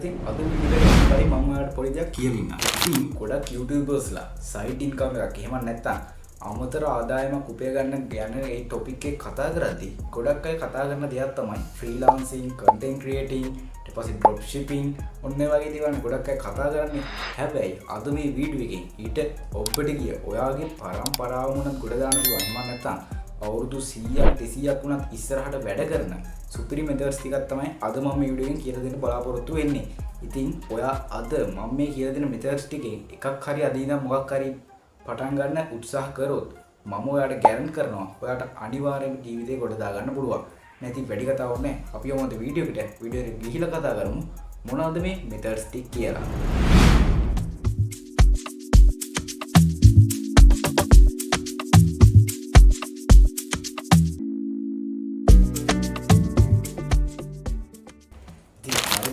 ඉතින් අද වීඩියෝ එකේ කලින් මම ඔයාලට පොඩි දෙයක් කියලා ඉන්නම්. ඉතින් ගොඩක් YouTubersලා සයිඩ් ඉන්කම් එකක් එහෙම නැත්නම් අමතර ආදායමක් උපය ගන්න ගැන මේ ටොපික් එක කතා කරද්දී ගොඩක් අය කතා කරන දෙයක් තමයි ෆ්‍රීලාන්සින්, කන්ටෙන්ට් ක්‍රියේටින්, ඊට පස්සේ ඩ්‍රොප් ෂිපින් ඔන්න ඒ වගේ දේවල් ගොඩක් අය කතා කරන්නේ. හැබැයි අද මේ වීඩියෝ එකෙන් ඊට ඔබට ගිය ඔයාගේ පරම්පරාවම උනත් ගොඩ දාන්න පුළුවන්. එහෙම නැත්නම් අවුරුදු 100ක් 200ක් වුණත් ඉස්සරහට වැඩ කරන සුපිරි මෙතඩ්ස් ටිකක් තමයි අද මම මේ වීඩියෝ එකෙන් කියලා දෙන්න බලාපොරොත්තු වෙන්නේ. ඉතින් ඔයා අද මම මේ කියලා දෙන මෙතඩ්ස් ටිකෙන් එකක් හරි අද ඉඳන් මොකක් හරි පටන් ගන්න උත්සාහ කරොත් මම ඔයාලට ගැරන්ටි කරනවා ඔයාට අනිවාර්යයෙන්ම ජීවිතේ ගොඩ දා ගන්න පුළුවන්. නැති වැඩි කතාවක් නෑ. අපි යමුද වීඩියෝ එකට. වීඩියෝ එක ගිහිලා කතා කරමු මොනවද මේ මෙතඩ්ස් ටික කියලා.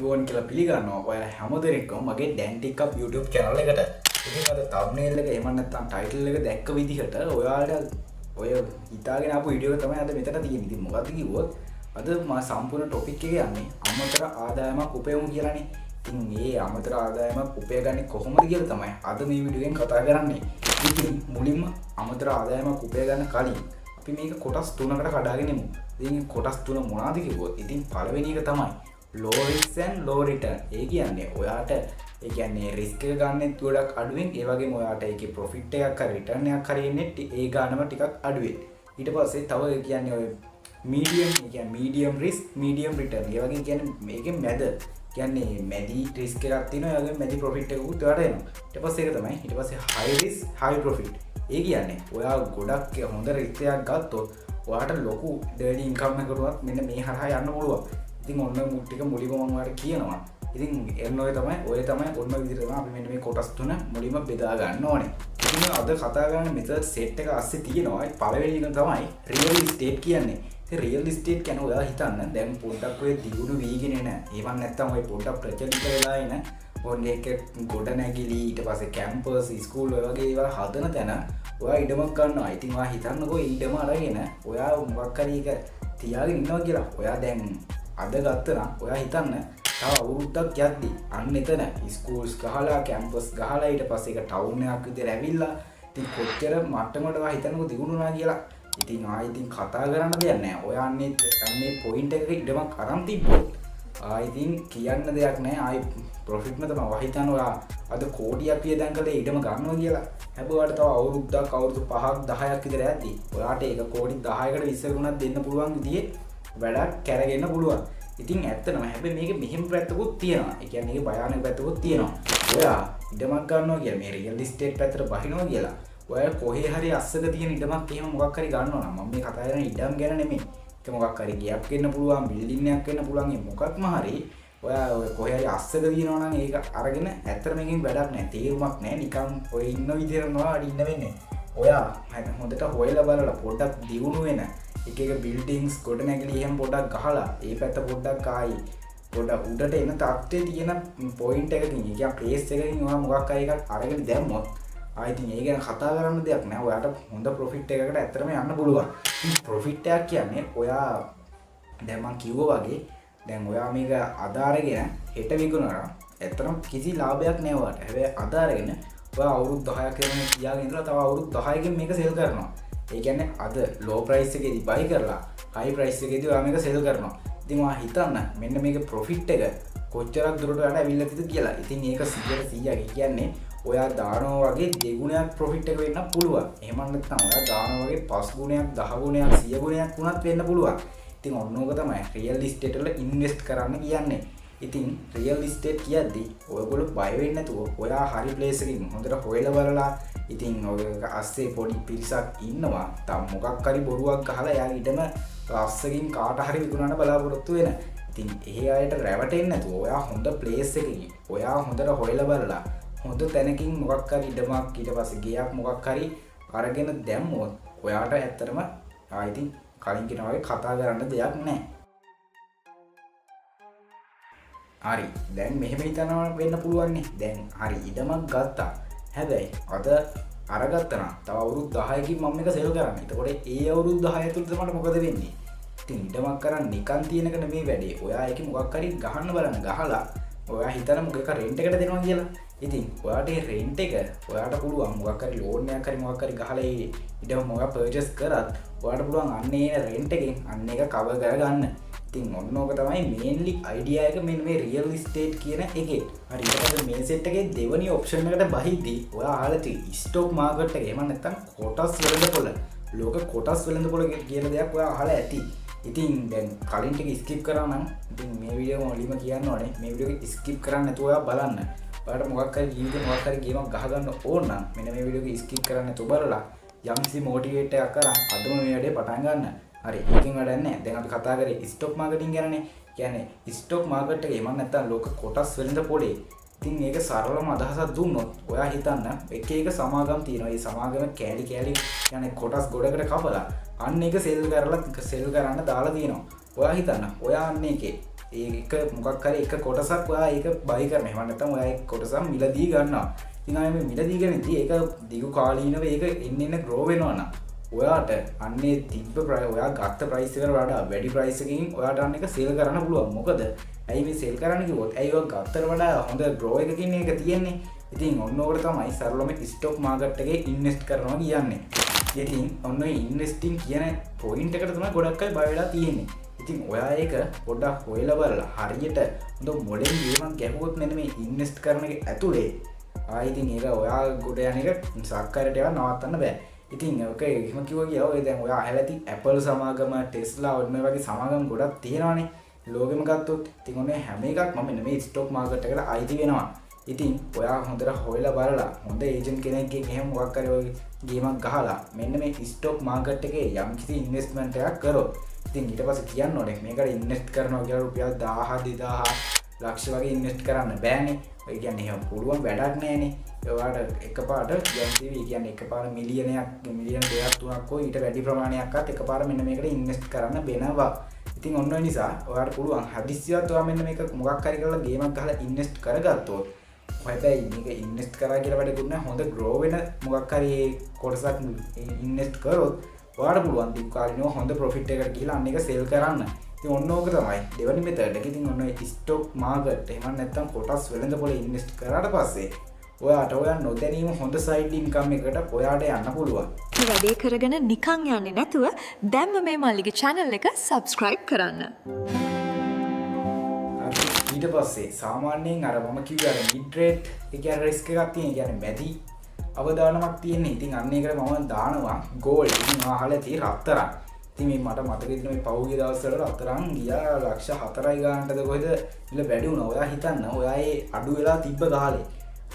ගෝන් කියලා පිළිගන්නවා ඔයාලා හැමදෙනෙක්ම මගේ ඩැන්ටික් අප් YouTube channel එකට. ඉතින් අද thumbnail එක එහෙම නැත්නම් title එක දැක්ක විදිහට ඔයාලට ඔය හිතාගෙන ආපු වීඩියෝ එක තමයි අද මෙතන තියෙන්නේ. ඉතින් මොකද්ද කිව්වොත් අද මම සම්පූර්ණ topic එක යන්නේ අමතර ආදායමක් උපයමු කියලානේ. ඉතින් මේ අමතර ආදායමක් උපයගන්නේ කොහොමද කියලා තමයි අද මේ වීඩියෝ එකෙන් කතා කරන්නේ. ඉතින් මුලින්ම අමතර ආදායමක් උපය ගන්න කලින් අපි මේක කොටස් තුනකට කඩාගෙන ඉමු. ඉතින් කොටස් තුන මොනවද කිව්වොත් ඉතින් පළවෙනි එක තමයි low risk and low return. ඒ කියන්නේ ඔයාට ඒ කියන්නේ risk එක ගන්නෙත් ගොඩක් අඩුවෙන් ඒ වගේම ඔයාට ඒකේ profit එකක් හරි return එකක් හරි එන්නේ ඒ ගානම ටිකක් අඩුවෙන්. ඊට පස්සේ තව ඒ කියන්නේ ඔය medium ඒ කියන්නේ medium risk medium return. ඒ වගේ කියන්නේ මේකේ මැද කියන්නේ මැදි risk එකක් තියෙනවා ඒ වගේම මැදි profit එකකුත් ඔයාට එනවා. ඊට පස්සේ ඒක තමයි ඊට පස්සේ high risk high profit. ඒ කියන්නේ ඔයා ගොඩක් හොඳ risk එකක් ගත්තොත් ඔයාට ලොකු daily income එකකට මෙන්න මේ හරහා යන්න පුළුවන්. ඉතින් ඔන්න මුත් ටික මුලින්ම මම ඔයාලට කියනවා. ඉතින් එන්න ඔය තමයි ඔන්න විදිහට තමයි අපි මෙන්න මේ කොටස් තුන මුලින්ම බෙදා ගන්න ඕනේ. ඉතින් අද කතා කරන මෙතඩ් සෙට් එක ASCII තියෙනවා. පළවෙනි එක තමයි real estate කියන්නේ. ඉතින් real estate කියන්නේ ඔයා හිතන්න දැන් පොඩ්ඩක් ඔය දියුණු වීගෙන එන. ඒවන් නැත්තම් ඔය පොඩ්ඩක් ප්‍රචලිත වෙලා එන ඔන්න එක ගොඩ නැගිලි ඊට පස්සේ කැම්පස් ස්කූල් ඔය වගේ ඒවා හදන තැන ඔයා ඉඩමක් ගන්නවා. ඉතින් ඔයා හිතන්නකෝ ඉඩම අරගෙන ඔයා මොකක් හරි එක තියාගෙන ඉන්නවා කියලා. ඔයා දැන් අද ගත්තනම් ඔයා හිතන්න තව අවුරුද්දක් යද්දි අන්න එතන ස්කූල්ස් ගහලා කැම්පස් ගහලා ඊට පස්සේ ඒක ටවුන් එකක් විදිහට ඇවිල්ලා ඉතින් කොච්චර මට්ටමකට ඔයා හිතන්නකෝ දිනුනා කියලා. ඉතින් ආයි ඉතින් කතා කරන්න දෙයක් නැහැ. ඔයා අන්නේ පොයින්ට් එකක ඉඩමක් අරන් තිබ්බොත් ආයි ඉතින් කියන්න දෙයක් නැහැ. ආයි ප්‍රොෆිට්ම තමයි. ඔයා හිතන්න ඔයා අද කෝටියක් වියදම් කළේ ඉඩම ගන්නවා කියලා. හැබැයි ඔයාට තව අවුරුද්දක් අවුරුදු 5ක් 10ක් විතර යද්දි ඔයාට ඒක කෝටි 10කට 20කට උනත් දෙන්න පුළුවන් විදිහේ වැඩක් කරගෙන පුළුවන්. ඉතින් ඇත්තටම හැබැයි මේකේ මෙහෙම පැත්තකුත් තියෙනවා. ඒ කියන්නේ මේකේ භයානක පැත්තකුත් තියෙනවා. ඔයා ඉඩමක් ගන්නවා කියලා මේ රියල් එස්ටේට් පැත්තට බහිනවා කියලා. ඔයා කොහේ හරි අස්සක තියෙන ඉඩමක් එහෙම මොකක් හරි ගන්නවා නම් මම මේ කතා කරන්නේ ඉඩම් ගැන නෙමෙයි. ඒක මොකක් හරි ගියක් වෙන්න පුළුවන්, බිල්ඩින් එකක් වෙන්න පුළුවන්. මේ මොකක්ම හරි ඔයා ඔය කොහේ හරි අස්සක තියෙනවා නම් ඒක අරගෙන ඇත්තට මේකෙන් වැඩක් නැහැ. තේරුමක් නැහැ. නිකන් ඔය ඉන්න විදිහට නොඅඩි ඉන්න වෙන්නේ. ඔයා හොඳට හොයලා බලලා පොඩ්ඩක් දියුණු වෙන එක බිල්ඩිංස් ගොඩ නැගිලි එහෙම පොඩ්ඩක් ගහලා ඒ පැත්ත පොඩ්ඩක් ආයි පොඩ්ඩක් උඩට එන තත්ත්වයේ තියෙන පොයින්ට් එකකින් ඒ කියන්නේ ප්ලේස් එකකින් ඔයා මොකක් හරි එකක් අරගෙන දැම්මොත් ආයි ඉතින් ඒ ගැන කතා කරන්න දෙයක් නෑ. ඔයාට හොඳ ප්‍රොෆිට් එකකට ඇත්තටම යන්න පුළුවන්. ඉතින් ප්‍රොෆිට් එකක් කියන්නේ ඔයා දැන් මම කිව්වා වගේ දැන් ඔයා මේක අද අරගෙන හෙට විකුණනවා. ඇත්තටම කිසි ලාභයක් නෑ ඔයාට. හැබැයි අද අරගෙන ඔයා අවුරුදු 10ක් කරන කියාගෙන ඉඳලා තව අවුරුදු 10කින් මේක සෙල් කරනවා. ඒ කියන්නේ අද low price එකේදී buy කරලා high price එකේදී ඔයා මේක sell කරනවා. ඉතින් ඔයා හිතන්න මෙන්න මේකේ profit එක කොච්චරක් දුරට යන ඇවිල්ලා තියද කියලා. ඉතින් මේක 100% කියන්නේ ඔයා දානවා වගේ දෙගුණයක් profit එක වෙන්න පුළුවන්. එහෙම නැත්නම් ඔයා දානවා වගේ 5 ගුණයක් 10 ගුණයක් 100 ගුණයක් වුණත් වෙන්න පුළුවන්. ඉතින් ඔන්න ඕක තමයි real estate වල invest කරන්න කියන්නේ. ඉතින් real estate කියද්දි ඔයගොල්ලෝ බය වෙන්නේ නැතුව ඔයා හරි place එකකින් හොඳට හොයලා බලලා ඉතින් ඔය ASCII පොඩි පිරිසක් ඉන්නවා. තව මොකක් හරි බොරුවක් ගහලා එයාගේ ඉඩම ASCIIකින් කාට හරි විකුණන්න බලාපොරොත්තු වෙන. ඉතින් ඒ අයට රැවටෙන්නේ නැතුව ඔයා හොඳ place එකකින් ඔයා හොඳට හොයලා බලලා හොඳ තැනකින් මොකක් හරි ඉඩමක් ඊට පස්සේ ගෙයක් මොකක් හරි අරගෙන දැම්මොත් ඔයාට ඇත්තටම ආයිතින් කලින් කියන වගේ කතා කරන්න දෙයක් නැහැ. හරි දැන් මෙහෙම හිතනවා වෙන්න පුළුවන් නේ. දැන් හරි ඉඩමක් ගත්තා. හැබැයි අද අරගත්තා නම් තව අවුරුදු 10කින් මම මේක සෙල් කරන්නේ. එතකොට ඒ අවුරුදු 10 ඇතුළත මට මොකද වෙන්නේ? ඉතින් ඉඩමක් කරන් නිකන් තියෙනක නෙමෙයි වැඩේ. ඔයා ඒකේ මොකක් හරි ගහන්න බලන්න. ගහලා ඔයා හිතන මොකක් රෙන්ට් එකට දෙනවා කියලා. ඉතින් ඔයාට මේ රෙන්ට් එක ඔයාට පුළුවන් මොකක් හරි ලෝන් එකක් හරි මොකක් හරි ගහලා ඊට මොකක් පර්චේස් කරත් ඔයාට පුළුවන් අන්න ඒ රෙන්ට් එකෙන් අන්න එක කවර් කරගන්න. ඉතින් ඔන්න ඕක තමයි මේන්ලි අයිඩියා එක මෙන්න මේ රියල් ඉස්ටේට් කියන එකේ. හරි ඊට මේ සෙට් එකේ දෙවෙනි ඔප්ෂන් එකට බහිද්දී ඔයා අහලා තියෙයි ස්ටොක් මාකට් එක එහෙම නැත්නම් කොටස් වෙළඳපොළ. ලෝක කොටස් වෙළඳපොළ කියන දෙයක් ඔයා අහලා ඇති. ඉතින් දැන් කලින් ටික ස්කිප් කරා නම් ඉතින් මේ වීඩියෝ මුලින්ම කියන්න ඕනේ මේ වීඩියෝ එක ස්කිප් කරන්න නැතුව ඔයා බලන්න. ඔයාලට මොකක් හරි ජීවිතේ මොකක් හරි ගේමක් ගහ ගන්න ඕන නම් මෙන්න මේ වීඩියෝ එක ස්කිප් කරන්න නැතුව බලලා යම්සි මොටිවේට් එකක් කරන් අදම මේ වැඩේ පටන් ගන්න. හරි ඒකෙන් වැඩක් නැහැ. දැන් අපි කතා කරේ ස්ටොක් මාකටිං ගැනනේ. කියන්නේ ස්ටොක් මාකට් එකේ මම නැත්තම් ලෝක කොටස් වෙළඳපොළේ. ඉතින් මේක සරලම අදහසක් දුන්නොත් ඔයා හිතන්න එක එක සමාගම් තියෙනවා. මේ සමාගම කෑලි කෑලි يعني කොටස් ගොඩකට කපලා අන්න එක සෙල් කරන්න දාලා තියෙනවා. ඔයා හිතන්න ඔයා අන්න එකේ ඒක මොකක් හරි එක කොටසක් ඔයා ඒක බයි කරන. එහෙම නැත්නම් ඔයා ඒක කොටසක් මිලදී ගන්නවා. ඉතින් ආයේ මේ මිලදී ගන්නදී ඒක දිගු කාලීනව ඒක එන්න ග්‍රෝ වෙනවා නම් ඔයාට අන්නේ තිබ්බ ඔයා ගත්ත ප්‍රයිස් එකට වඩා වැඩි ප්‍රයිස් එකකින් ඔයාට අන්න එක සෙල් කරන්න පුළුවන්. මොකද ඇයි මේ සෙල් කරන්න කිව්වොත් ඇයි ඔයා ගත්තට වඩා හොඳ ග්‍රෝ එකකින් ඒක තියෙන්නේ. ඉතින් ඔන්න ඕකට තමයි සරලම ස්ටොක් මාකට් එකේ ඉන්වෙස්ට් කරනවා කියන්නේ. ඉතින් ඔන්න ඔය ඉන්වෙස්ටිං කියන පොයින්ට් එකට තමයි ගොඩක් අය බය වෙලා තියෙන්නේ. ඉතින් ඔයා ඒක පොඩ්ඩක් හොයලා බලලා හරියට හොඳ මොඩෙන් ගේමක් ගැහුවොත් මෙන්න මේ ඉන්වෙස්ට් කරන එක ඇතුලේ ආයි ඉතින් ඒක ඔයා ගොඩ යන එක සක්කාරයට යවා නවත්තන්න බෑ. ඉතින් ඔක එහෙම කිව්වා කියලා ඔය දැන් ඔයා අහලා ඇති Apple සමාගම Tesla ඔන්න ඔය වගේ සමාගම් ගොඩක් තියෙනවානේ ලෝකෙම ගත්තොත්. ඉතින් ඔන්න හැම එකක්ම මෙන්න මේ ස්ටොක් මාකට් එකට අයිති වෙනවා. ඉතින් ඔයා හොඳට හොයලා බලලා හොඳ ඒජන්ට් කෙනෙක්ගෙන් එහෙම මොකක් හරි ඔය ගේමක් ගහලා මෙන්න මේ ස්ටොක් මාකට් එකේ යම්කිසි ඉන්වෙස්ට්මන්ට් එකක් කරොත් ඉතින් ඊට පස්සේ කියන්න ඕනේ මේකට ඉන්වෙස්ට් කරනවා කියලා රුපියල් 1000 2000 ලක්ෂ වගේ ඉන්වෙස්ට් කරන්න බෑනේ. ඒ කියන්නේ එහෙම පුළුවන් වැඩක් නෑනේ. ඔයාලට එකපාරට යම්කිසි කියන්නේ එකපාර මිලියන 2ක් 3ක් හෝ ඊට වැඩි ප්‍රමාණයක්වත් එකපාර මෙන්න මේකට ඉන්වෙස්ට් කරන්න වෙනවා. ඉතින් ඔන්න ඔය නිසා ඔයාලට පුළුවන් හදිස්සියවත් ඔයා මෙන්න මේක මොකක් හරි කරලා ගේමක් ගහලා ඉන්වෙස්ට් කරගත්තොත් හැබැයි මේක ඉන්වෙස්ට් කරා කියලා වැඩකුත් නැහැ. හොඳ ග්‍රෝ වෙන මොකක් හරි කොටසක් ඉන්වෙස්ට් කරොත් ඔයාලට පුළුවන් දිගු කාලිනව හොඳ ප්‍රොෆිට් එකකට ගිහලා අන්න එක සෙල් කරන්න. ඉතින් ඔන්න ඕක තමයි දෙවෙනි මෙතඩ් එක. ඉතින් ඔන්න ඔය ස්ටොක් මාකට් එහෙම නැත්නම් කොටස් වෙළඳපොළේ ඉන්වෙස්ට් කරාට පස්සේ ඔයාට ඔයා නොදැනීම හොඳ සයිඩ් ඉන්කම් එකකට ඔයාට යන්න පුළුවන්. මේ වැඩේ කරගෙන නිකන් යන්නේ නැතුව දැන්ම මේ මල්ලිගේ channel එක subscribe කරන්න. ඊට පස්සේ සාමාන්‍යයෙන් අර මම කිව්වේ අර මිඩ් රේට් ඒ කියන්නේ රිස්ක් එකක් තියෙන. ඒ කියන්නේ මැදි අවදානමක් තියෙන්නේ. ඉතින් අන්න ඒකට මම දානවා ගෝල්ඩ්. ඉතින් අහලා තියෙන රත්තරන්. ඉතින් මේ මට මතක ඉතින් මේ පහුගිය දවස්වල රත්තරන් ගියා ලක්ෂ 4යි ගානටද කොහෙද ඉල වැඩි වුණා. ඔයා හිතන්න ඔයා ඒ අඩු වෙලා තිබ්බ කාලේ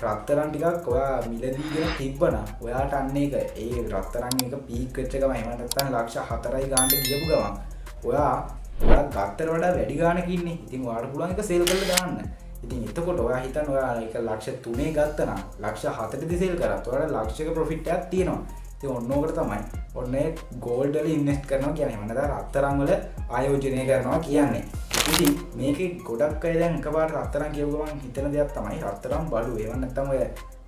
රත්තරන් ටිකක් ඔයා මිලදීගෙන තිබ්බනම් ඔයාට අන්න ඒක ඒ රත්තරන් එක පීක් වෙච්ච ගමන් එහෙම නැත්නම් ලක්ෂ 4යි ගානට ගියපු ගමන් ඔයා ගත්තට වඩා වැඩි ගානක ඉන්නේ. ඉතින් ඔයාට පුළුවන් එක සේල් කරලා දාන්න. ඉතින් එතකොට ඔයා හිතන්න ඔයා එක ලක්ෂ 3 ගත්තා නම් ලක්ෂ 7ටදී සේල් කරත් ඔයාට ලක්ෂයක ප්‍රොෆිට් එකක් තියෙනවා. ඉතින් ඔන්න ඕකට තමයි ඔන්න ගෝල්ඩ් වල ඉන්වෙස්ට් කරනවා කියන්නේ. එහෙම නැත්නම් රත්තරන් වල ආයෝජනය කරනවා කියන්නේ. ඉතින් මේකේ ගොඩක් අය දැන් එකපාරට රත්තරන් කියව ගමන් හිතන දෙයක් තමයි රත්තරන් බඩු. එහෙම නැත්නම් ඔය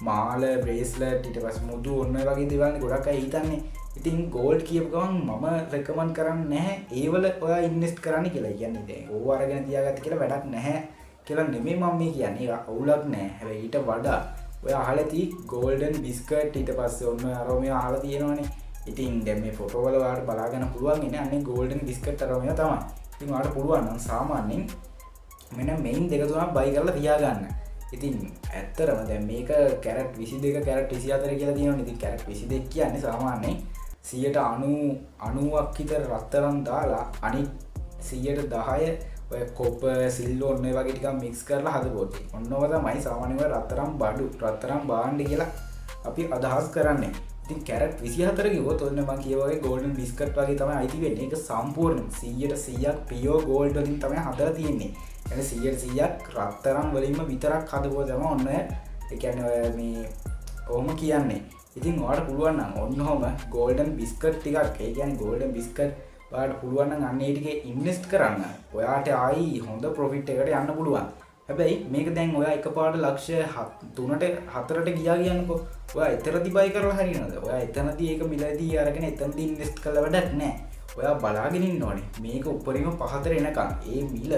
මාල බ්‍රේස්ලට් ඊට පස්සේ මුදු ඔන්න ඔය වගේ දේවල් ගොඩක් අය හිතන්නේ. ඉතින් ගෝල්ඩ් කියපු ගමන් මම රෙකමන්ඩ් කරන්නේ නැහැ ඒවල ඔයා ඉන්වෙස්ට් කරන්න කියලා. කියන්නේ දැන් ඕව අරගෙන තියාගත්ත කියලා වැඩක් නැහැ කියලා නෙමෙයි මම මේ කියන්නේ. ඒක අවුලක් නැහැ. හැබැයි ඊට වඩා ඔය අහලා තියෙයි ගෝල්ඩන් බිස්කට් ඊට පස්සේ ඔන්න අරෝමිය අහලා තියෙනවනේ. ඉතින් දැන් මේ ෆොටෝ වල ඔයාලට බලා ගන්න පුළුවන් ඉන්නේ අනේ ගෝල්ඩන් බිස්කට් අරෝමිය තමයි. ඉතින් ඔයාලට පුළුවන් නම් සාමාන්‍යයෙන් මෙන්න මේන් දෙක තුනක් බයි කරලා තියාගන්න. ඉතින් ඇත්තටම දැන් මේක කැරට් 22 කැරට් 24 කියලා තියෙනවනේ. ඉතින් කැරට් 22 කියන්නේ සාමාන්‍යයෙන් 90ක් විතර රත්තරන් දාලා අනිත් 10% ඔය කොපර් සිල්වර් ඔන්න ඔය වගේ ටිකක් මික්ස් කරලා හදපොත්. ඔන්න ඔය තමයි සාමාන්‍යයෙන් රත්තරන් බඩු රත්තරන් භාණ්ඩ කියලා අපි අදහස් කරන්නේ. ඉතින් කැරට් 24 කිව්වොත් ඔන්න මම කියව වගේ ගෝල්ඩන් බිස්කට් වගේ තමයි අයිති වෙන්නේ. ඒක සම්පූර්ණ 100% පියෝ ගෝල්ඩ් වලින් තමයි හදලා තියෙන්නේ. يعني 100% රත්තරන් වලින්ම විතරක් හදපුවා තමයි ඔන්න ඒ කියන්නේ ඔය මේ කොහොම කියන්නේ. ඉතින් ඔයාලට පුළුවන් නම් ඔන්නෝම ගෝල්ඩන් බිස්කට් ටිකක් ඒ කියන්නේ ගෝල්ඩන් බිස්කට් ඔයාලට පුළුවන් නම් අන්න ඒ ටිකේ ඉන්වෙස්ට් කරන්න. ඔයාට ආයි හොඳ ප්‍රොෆිට් එකකට යන්න පුළුවන්. හැබැයි මේක දැන් ඔයා එකපාරට ලක්ෂ 3ට 4ට ගියා කියන්නකෝ. ඔයා එතරම්දි බයි කරලා හරියනවද? ඔයා එතනදී ඒක මිලදී අරගෙන එතනදී ඉන්වෙස්ට් කළා වැඩක් නැහැ. ඔයා බලාගෙන ඉන්න ඕනේ මේක උපරිම 5ට එනකම්. ඒ මිල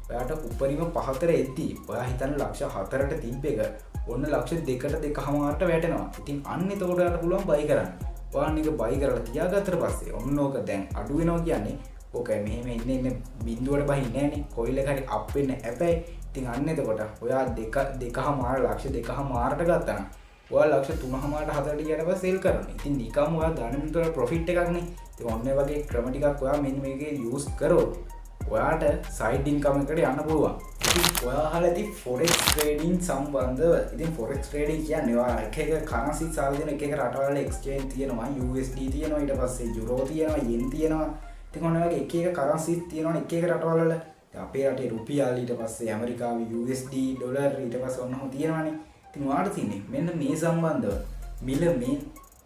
ඔයාට උපරිම 5ට එද්දී ඔයා හිතන්න ලක්ෂ 4ට තිබ්බ එක ඔන්න ලක්ෂ 2ට 2.5ට වැටෙනවා. ඉතින් අන්න එතකොට ඔයාට පුළුවන් බයි කරන්න. ඔයාන් එක බයි කරලා තියාගත්තට පස්සේ ඔන්න ඕක දැන් අඩු වෙනවා කියන්නේ ඕක මෙහෙම ඉන්න බිඳුවට බහින්නේ නැහනේ. කොයිල් එක හරි අප් වෙන්න හැබැයි ඉතින් අන්න එතකොට ඔයා 2.5 ලක්ෂ 2.5ට ගත්තා නම් ඔයා ලක්ෂ 3.5ට 4ට ගියට පස්සේ සෙල් කරනවා. ඉතින් නිකම්ම ඔයා ගන්න විතර ප්‍රොෆිට් එකක් නේ. ඉතින් ඔන්න ඒ වගේ ක්‍රම ටිකක් ඔයා මෙන්න මේකේ යූස් කරොත් ඔයාට සයිඩ් ඉන්කම් එකට යන්න පුළුවන්. ඉතින් ඔයා අහලා ඇති forex trading සම්බන්ධව. ඉතින් forex trading කියන්නේ ඔයා එක එක currency සාල් දෙන එක එක රටවල exchange තියෙනවා. USD තියෙනවා, ඊට පස්සේ euro තියෙනවා, yen තියෙනවා. ඉතින් ඔන්න ඔයගේ එක එක currencies තියෙනවා එක එක රටවල වල. අපේ රටේ රුපියල්, ඊට පස්සේ ඇමරිකාවේ USD, ඩොලර්, ඊට පස්සේ ඔන්නම තියෙනවානේ. ඉතින් ඔයාට තියෙන්නේ මෙන්න මේ සම්බන්ධව මිල මේ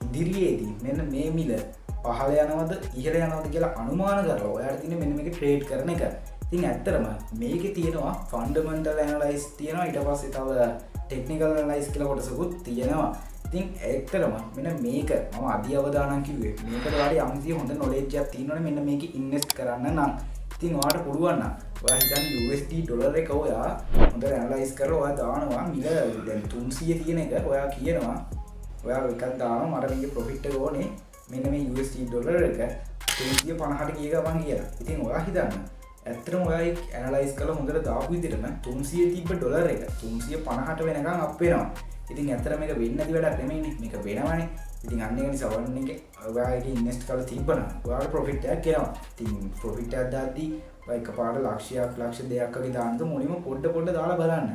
ඉදිරියේදී මෙන්න මේ මිල පහළ යනවද ඉහළ යනවද කියලා අනුමාන කරලා ඔයාට තියෙන්නේ මෙන්න මේක ට්‍රේඩ් කරන එක. ඉතින් ඇත්තටම මේකේ තියෙනවා ෆන්ඩමෙන්ටල් ඇනලයිස් තියෙනවා, ඊට පස්සේ තව ටෙක්නිකල් ඇනලයිස් කියලා කොටසකුත් තියෙනවා. ඉතින් ඇත්තටම මෙන්න මේක මම අධි අවදානම් කිව්වේ මේකට වඩා යම්කිසි හොඳ නොලෙජ් එකක් තියෙනවනේ මෙන්න මේකේ ඉන්වෙස්ට් කරන්න නම්. ඉතින් ඔයාට පුළුවන් නම් ඔයා හිතන්නේ USD ඩොලර් එක ඔයා හොඳට ඇනලයිස් කරලා ඔයා දානවා මිල දැන් 300 තියෙන එක ඔයා කියනවා ඔයා එකක් දානවා මට මේකේ ප්‍රොෆිට් එක ඕනේ මෙන්න මේ USD ඩොලර් එක 350ට ගිය ගමන් කියලා. ඉතින් ඔයා හිතන්න ඇත්තටම ඔයා ඒක ඇනලයිස් කරලා හොඳට දාපු විදිහටම 300 තිබ්බ ඩොලර් එක 350ට වෙනකන් අප් වෙනවා. ඉතින් ඇත්තට මේක වෙන්නේ නැති වැඩක් නෙමෙයිනේ. මේක වෙනවනේ. ඉතින් අන්න ඒක නිසා වන්න එක ඔයාගේ ඉන්වෙස්ට් කරලා තිබ්බනම් ඔයාලට ප්‍රොෆිට් එකක් එනවා. ඉතින් ප්‍රොෆිට් එකක් දාද්දී ඔය එකපාරට ලක්ෂයක් ලක්ෂ දෙකක් වගේ දාන්නද මුලින්ම පොඩ දාලා බලන්න.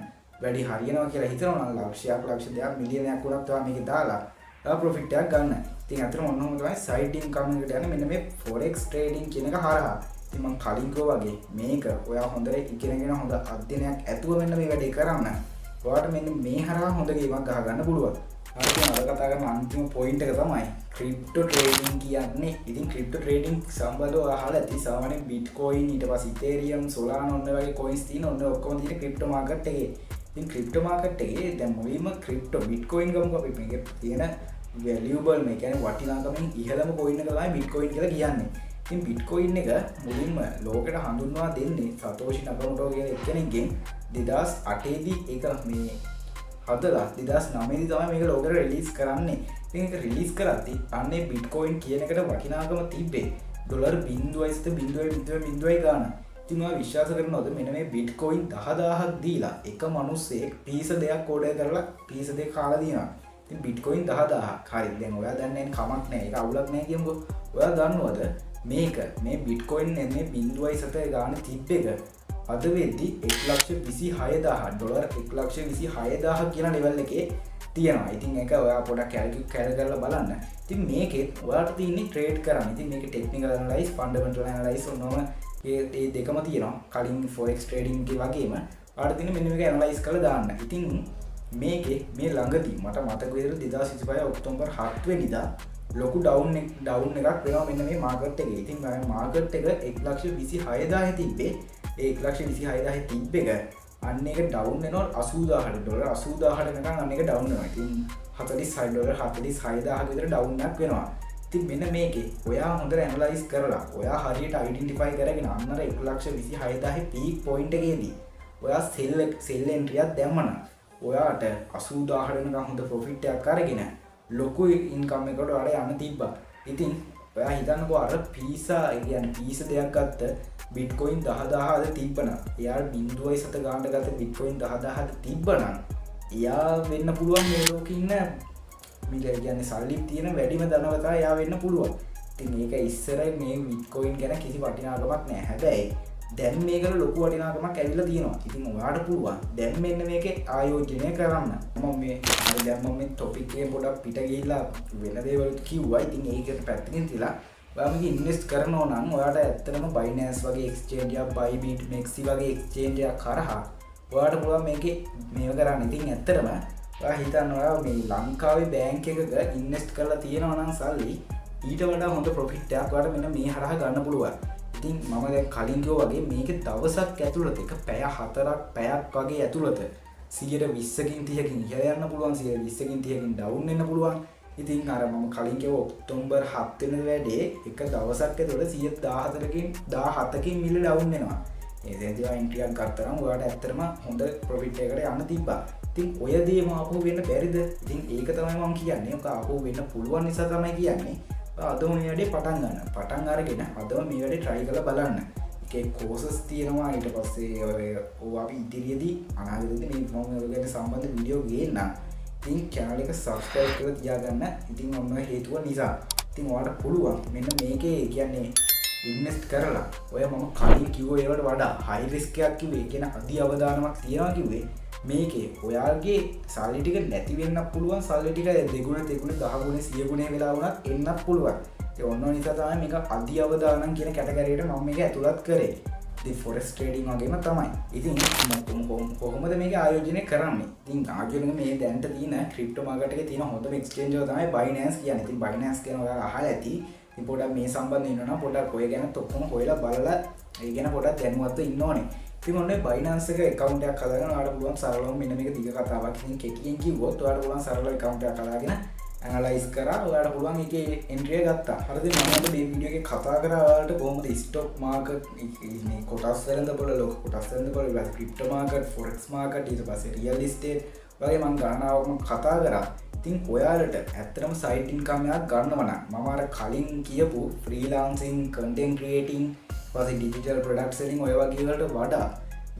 වැඩි හරියනවා කියලා හිතනවා නම් ලක්ෂයක් ලක්ෂ දෙකක් මිලියනයක් වුණත් ඔයා මේක දාලා ඔයා ප්‍රොෆිට් එකක් ගන්න. ඉතින් අතන ඔන්නම තමයි සයිඩ් ඉන්කම් එකට යන්නේ මෙන්න මේ forex trading කියන එක හරහා. ඉතින් මම කලින් කිව්වා වගේ මේක ඔයා හොඳට ඉගෙනගෙන හොඳ අධ්‍යයනයක් ඇතුව මෙන්න මේ වැඩේ කරන්න. ඔයාට මෙන්න මේ හරහා හොඳ ගේමක් ගහ ගන්න පුළුවන්. හරි අද කතා කරන අන්තිම පොයින්ට් එක තමයි ක්‍රිප්ටෝ ට්‍රේඩින් කියන්නේ. ඉතින් ක්‍රිප්ටෝ ට්‍රේඩින් සම්බන්ධව අහලා ඇති සාමාන්‍යයෙන් බිට්කොයින්, ඊට පස්සේ ඉතේරියම්, සොලානා ඔන්න වගේ කොයින්ස් තියෙන ඔන්න ඔක්කොම තියෙන ක්‍රිප්ටෝ මාකට් එකේ. ඉතින් ක්‍රිප්ටෝ මාකට් එකේ දැන් මුලින්ම ක්‍රිප්ටෝ බිට්කොයින් ගමුකෝ අපි මේකේ තියෙන වැලියබල් මේ කියන්නේ වටිනාකමින් ඉහළම කොයින් එක තමයි බිට්කොයින් කියලා කියන්නේ. ඉතින් බිට්කොයින් එක මුලින්ම ලෝකෙට හඳුන්වා දෙන්නේ සතෝෂි නකමොටෝ කියන එක්කෙනෙක්ගෙන් 2008 දී ඒක මේ හදලා 2009 දී තමයි මේක ලෝකෙට රිලීස් කරන්නේ. ඉතින් ඒක රිලීස් කරද්දී අන්නේ බිට්කොයින් කියන එකට වටිනාකම තිබ්බේ ඩොලර් 0.0.0 ගාන. ඉතින් ඔයා විශ්වාස කරනවද මෙන්න මේ බිට්කොයින් 10000ක් දීලා එක මිනිස්සෙක් පීස දෙකක් ඕඩර් කරලා පීස දෙක කාලා දිනවා. ඉතින් බිට්කොයින් 10000ක්. හරි දැන් ඔයා දන්නේ කමක් නැහැ. ඒක අවුලක් නැහැ කියමුකෝ. ඔයා දන්නවද මේක මේ බිට්කොයින් මේ 0.7 ගාන තිබ්බ එක අද වෙද්දි 1,26,000 ඩොලර් 1,26,000 කියන ලෙවල් එකේ තියෙනවා. ඉතින් ඒක ඔයා පොඩක් කැල්කියුලේට් කරලා බලන්න. ඉතින් මේකෙත් ඔයාට තියෙන්නේ ට්‍රේඩ් කරන්න. ඉතින් මේකේ ටෙක්නිකල් ඇනලයිස්, ෆන්ඩමෙන්ටල් ඇනලයිස් ඔන්නෝම මේ දෙකම තියෙනවා. කලින් forex trading එක වගේම ඔයාට තියෙන්නේ මෙන්න මේක ඇනලයිස් කරලා දාන්න. ඉතින් මේකේ මේ ළඟදී මට මතක විදිහට 2025 ඔක්තෝබර් 7 වෙනිදා ලොකු ඩවුන් එකක් වෙනවා මෙන්න මේ මාකට් එකේ. ඉතින් මේ මාකට් එක 1,26,000 තිබ්බේ. ඒ 1,26,000 තිබ්බ එක අන්න එක ඩවුන් වෙනවා 80000ට ඩොලර් 80000ට වෙනකන් අන්න එක ඩවුන් වෙනවා. ඉතින් 46 ඩොලර් 46000 විතර ඩවුන් එකක් වෙනවා. ඉතින් මෙන්න මේකේ ඔයා හොඳට ඇනලයිස් කරලා ඔයා හරියට අයිඩෙන්ටිෆයි කරගෙන අන්නර 1,26,000 පීක් පොයින්ට් එකේදී ඔයා සෙල් එන්ට්‍රියක් දැම්මනම් ඔයාට 80000ට වෙනකන් හොඳ ප්‍රොෆිට් එකක් අරගෙන ලොකු ඉන්කම් එකකට ඔයාලා යන්න තිබ්බා. ඉතින් ඔයා හිතන්නකෝ අර පීසා කියන්නේ පීස දෙයක් ගත්ත බිට්කොයින් 10000 තිබ්බනම් එයාට 0.7 ගානට ගත්ත බිට්කොයින් 10000 තිබ්බනම් එයා වෙන්න පුළුවන් මේ ලෝකේ ඉන්න මිල කියන්නේ සල්ලි තියෙන වැඩිම ධනවතා එයා වෙන්න පුළුවන්. ඉතින් මේක ඉස්සර මේ බිට්කොයින් ගැන කිසි වටිනාකමක් නැහැ. හැබැයි දැන් මේකට ලොකු වටිනාකමක් ඇවිල්ලා තියෙනවා. ඉතින් ඔයාට පුළුවන් දැන් මෙන්න මේකේ ආයෝජනය කරන්න. මම මේ හරි දැන් මම මේ ටොපික් එකේ පොඩක් පිට ගිහිල්ලා වෙන දේවල් කිව්වා. ඉතින් ඒකට පැත්තකින් තියලා ඔයා මේක ඉන්වෙස්ට් කරනවා නම් ඔයාට ඇත්තටම Binance වගේ exchange එකක්, Bybit, Maxi වගේ exchange එකක් කරහා ඔයාට පුළුවන් මේකේ මේව කරන්න. ඉතින් ඇත්තටම ඔයා හිතන්න ඔයා මේ ලංකාවේ බැංක් එකක ඉන්වෙස්ට් කරලා තියෙනවා නම් සල්ලි ඊට වඩා හොඳ ප්‍රොෆිට් එකක් ඔයාට මෙන්න මේ හරහා ගන්න පුළුවන්. ඉතින් මම දැන් කලින් කිව්වා වගේ මේකේ දවසක් ඇතුළත එක පැය 4ක් පැයක් වගේ ඇතුළත 120කින් 30කින් ඉහළ යන්න පුළුවන්, 120කින් 30කින් ඩවුන් වෙන්න පුළුවන්. ඉතින් අර මම කලින් කිව්ව ඔක්තෝබර් 7 වෙනිදා වැඩේ එක දවසක් ඇතුළත 114කින් 17කින් මිල ඩවුන් වෙනවා. ඒ සෙන්තිවා එන්ට්‍රි එකක් ගත්තා නම් ඔයාලට ඇත්තටම හොඳ ප්‍රොෆිට් එකකට යන්න තිබ්බා. ඉතින් ඔය දේම ආපහු වෙන්න බැරිද? ඉතින් ඒක තමයි මම කියන්නේ. ඔක ආපහු වෙන්න පුළුවන් නිසා තමයි කියන්නේ. අදම මේ වැඩේ පටන් ගන්න. පටන් අරගෙන අදම මේ වැඩේ try කරලා බලන්න. ඒකේ courses තියෙනවා. ඊට පස්සේ ඔය අපි ඉදිරියේදී අනාගතයේදී මේ මම ඔය ගැන සම්බන්ධ වීඩියෝ ගේන්නම්. ඉතින් channel එක subscribe කරලා තියාගන්න. ඉතින් ඔන්න හේතුව නිසා. ඉතින් ඔයාලට පුළුවන් මෙන්න මේකේ කියන්නේ ඉන්වෙස්ට් කරලා ඔය මම කලින් කිව්ව ඒවට වඩා high risk එකක් කිව්වේ. කියන අධි අවදානමක් තියනවා කිව්වේ. මේකේ ඔයාගේ සල්ලි ටික නැති වෙන්න පුළුවන්. සල්ලි ටික දෙගුණ තෙගුණ 10 ගුණ 100 ගුණ වෙලා වුණත් එන්නත් පුළුවන්. ඒ ඔන්න නිසා තමයි මේක අධි අවදානම් කියන කැටගරියට මම මේක ඇතුළත් කරේ. ඉතින් forex trading වගේම තමයි. ඉතින් කොහොමද මේක ආයෝජනය කරන්නේ? ඉතින් ආයෝජනය මේ දැනට තියෙන ක්‍රිප්ටෝ මාකට් එකේ තියෙන හොඳම එක්ස්චේන්ජ් එක තමයි Binance කියන්නේ. ඉතින් Binance කියන ඔයාලා අහලා ඇති. ඉතින් පොඩක් මේ සම්බන්ධ වෙනවා නම් පොඩක් ඔය ගැන ඔක්කොම හොයලා බලලා ඒ ගැන පොඩක් දැනුවත්ව ඉන්න ඕනේ. ඉතින් ඔන්න Binance එක account එකක් හදාගෙන ඔයාලට පුළුවන් සරලවම මෙන්න මේක දිග කතාවක්. ඉතින් කෙටියෙන් කිව්වොත් ඔයාලට පුළුවන් සරල account එකක් හදාගෙන ඇනලයිස් කරා ඔයාලට පුළුවන් ඒකේ එන්ට්‍රි එක ගත්තා. හරිද? මම අද මේ වීඩියෝ එකේ කතා කරා ඔයාලට කොහොමද ස්ටොක් මාකට් මේ කොටස් වෙළඳපොළ ලෝක කොටස් වෙළඳපොළ ඊට ක්‍රිප්ටෝ මාකට් forex මාකට් ඊට පස්සේ රියල් ඉස්ටේට් වගේ මම ගණනාවක්ම කතා කරා. ඉතින් ඔයාලට ඇත්තටම සයිඩ් ඉන්කම් එකක් ගන්නවා නම් මම අර කලින් කියපු ෆ්‍රීලාන්සින් කන්ටෙන්ට් ක්‍රියේටිං ඊපස්සේ ඩිජිටල් ප්‍රොඩක්ට් සෙලින් ඔය වගේ වලට වඩා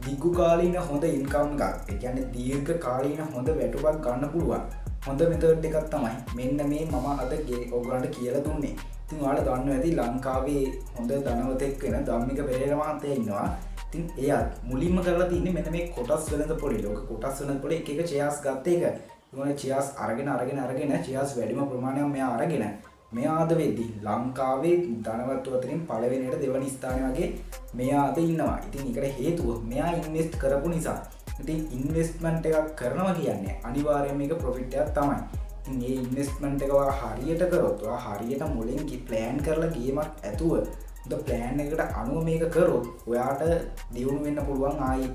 දිගු කාලීන හොඳ ඉන්කම් එකක් ඒ කියන්නේ දීර්ඝ කාලීන හොඳ වැටුපක් ගන්න පුළුවන් හොඳ මෙතඩ් එකක් තමයි මෙන්න මේ මම අද ඔයගොල්ලන්ට කියලා දුන්නේ. ඉතින් ඔයාලා දන්නවා ඇති ලංකාවේ හොඳ ධනවතෙක් වෙන ධම්මික පෙරේරා මහත්තයා ඉන්නවා. ඉතින් එයා මුලින්ම කරලා තින්නේ මෙන්න මේ කොටස් වෙළඳපොළේ ලෝක කොටස් වෙළඳපොළේ එක එක ෂෙයාර්ස් ගත්ත එක. මොන චියාස් අරගෙන චියාස් වැඩිම ප්‍රමාණයක් මෙයා අරගෙන මෙයා අද වෙද්දි ලංකාවේ ධනවත්තු අතරින් පළවෙනියට දෙවනි ස්ථානයේ වගේ මෙයා අද ඉන්නවා. ඉතින් ඒකට හේතුව මෙයා ඉන්වෙස්ට් කරපු නිසා. ඉතින් ඉන්වෙස්ට්මන්ට් එකක් කරනවා කියන්නේ අනිවාර්යයෙන්ම මේක ප්‍රොෆිට් එකක් තමයි. ඉතින් මේ ඉන්වෙස්ට්මන්ට් එක ඔයා හරියට කරොත් ඔයා හරියට මුලින් ප්ලෑන් කරලා ගේමක් ඇතුව ද ප්ලෑන් එකට අනුව මේක කරොත් ඔයාට දියුණු වෙන්න පුළුවන්. ආයි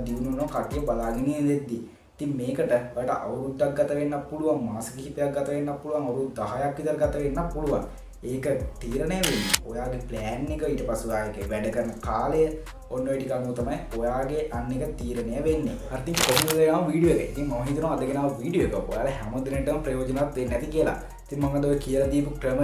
දියුණු වෙන කට්ටිය බලාගෙන ඉඳෙද්දි ඉතින් මේකට ඔයාලට අවුරුද්දක් ගත වෙන්න පුළුවන්, මාස කිහිපයක් ගත වෙන්න පුළුවන්, අවුරුදු 10ක් විතර ගත වෙන්න පුළුවන්. ඒක තීරණය වෙන්නේ ඔයාගේ ප්ලෑන් එක ඊට පස්සේ ඔයාගේ වැඩ කරන කාලය ඔන්න ඔය ටික අනුව තමයි ඔයාගේ අන්න එක තීරණය වෙන්නේ. හරි ඉතින් කොහොමද යන වීඩියෝ එක. ඉතින් මම හිතනවා අද ගෙනාව වීඩියෝ එක ඔයාලා හැම දිනෙකටම ප්‍රයෝජනවත් වෙන්නේ නැති කියලා. ඉතින් මම අද ඔය කියලා දීපු ක්‍රම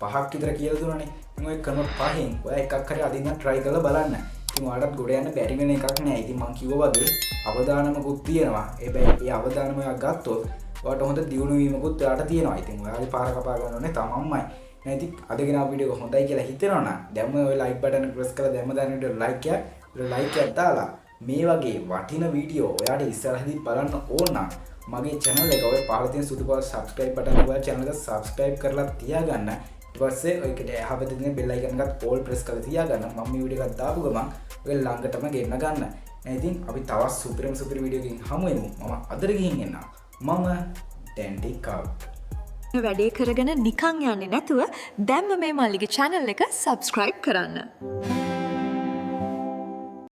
5ක් විතර කියලා දුන්නානේ. ඉතින් ඔය ක්‍රම 5න් ඔයා එකක් හරි අදින්න try කරලා බලන්න. ඉතින් ඔයාලට ගොඩ යන්න බැරි වෙන එකක් නෑ. ඉතින් මම කිව්වා වගේ අවදානමකුත් තියෙනවා. හැබැයි ඒ අවදානම ඔයා ගත්තොත් ඔයාලට හොඳ දියුණු වීමකුත් ඔයාලට තියෙනවා. ඉතින් ඔයාලේ පාර කපා ගන්න ඕනේ තමන්මයි. නෑ ඉතින් අද ගෙනාව වීඩියෝ එක හොඳයි කියලා හිතෙනවා නම් දැම්ම ඔය like button එක press කරලා දැම්ම දැන් වීඩියෝ like එකක් දාලා මේ වගේ වටින වීඩියෝ ඔයාලට ඉස්සරහදී බලන්න ඕන නම් මගේ channel එක ඔය පහළ තියෙන සුදු පාට subscribe button එක ඔයාලා channel එක subscribe කරලා තියාගන්න. ඊට පස්සේ ඔයකට එහා පැත්තේ තියෙන bell icon එකත් all press කරලා තියාගන්න. මම මේ වීඩියෝ එකක් දාපු ගමන් ඔය ළඟටම ගෙන්න ගන්න. ඉතින් අපි තවත් සුපර් වීඩියෝ එකකින් හමු වෙමු. මම අදට ගිහින් එන්නම්. මම දැන් ටිකක් වැඩේ කරගෙන නිකන් යන්නේ නැතුව දැම්ම මේ මල්ලිගේ channel එක subscribe කරන්න.